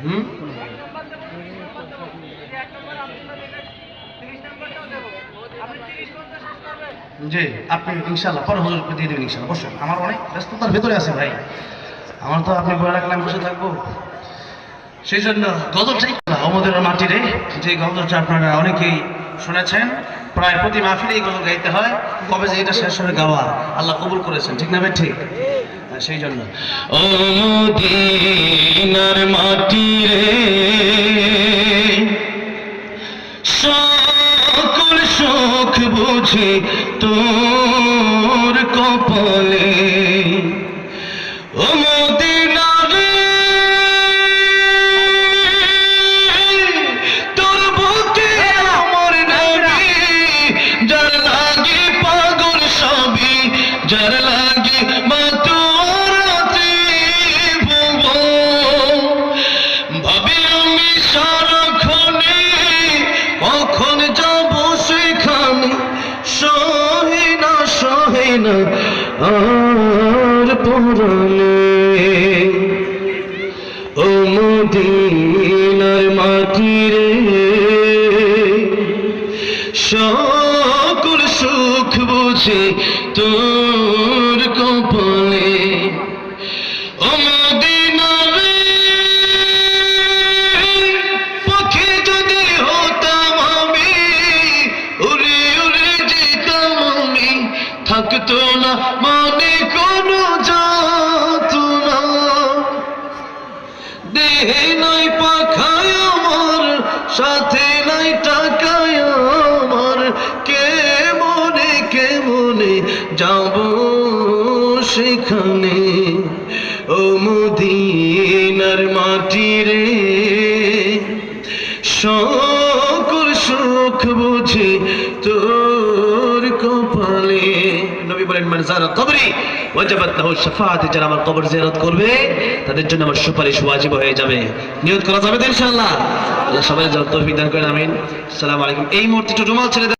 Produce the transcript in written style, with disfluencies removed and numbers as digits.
জি, আপনি ইনশাআল্লাহ পরে হুজুরকে দিয়ে দেবেন ইনশাআল্লাহ। বসুন, আমার অনেক ব্যস্ততার ভেতরে আছে ভাই, আমার তো আপনি বলে রাখলে আমি বসে থাকবো। সেই জন্য গজলটাই আমাদের মাটিরে, যে গজলটা আপনারা অনেকেই শুনেছেন, প্রায় প্রতি মাহফিলে এই গজল গাইতে হয়। কবে যে এটা শেষ হবে গাওয়া, আল্লাহ কবুল করেছেন, ঠিক না ভাই? ঠিক। সেই জন্য ও মদিনার মাটি রে, সকল সুখ বুঝি তোর কপালে। ও মদিনা রে, তোর বুকে আমার নবী, যার লাগে পাগল সবই, যার লাগে মা তোর ভাবি আমি সারাক্ষণে কখন যাব সেখানে, সহে না আর পরানে। ও মদিনার মাটি রে, সকল সুখ বুঝে তোর কপালে। ও মদিনা রে, পাখি যদি হতাম আমি, উড়ে উড়ে যেতাম আমি, থাকতো না মানে কোনো যাতনা। দেহে নাই পাখায় আমার, সাথে নাই টাকায় আমার, কে মনে যাব সেখানে। ও মদিনার মাটি রে, সকল সুখ বুঝে তোর কপালে। নবী বলেন, মান যারা কবরি ওয়াজাবাত লাহু শাফাআত, যারা আমার কবর জিয়ারত করবে তাদের জন্য আমার সুপারিশ ওয়াজিব হয়ে যাবে। নিয়ত করা যাবে তো ইনশাআল্লাহ? সবাই যত তৌফিক দান করেন, আমিন। আসসালামু আলাইকুম। এই মুহূর্তে একটু রুমাল ছেড়ে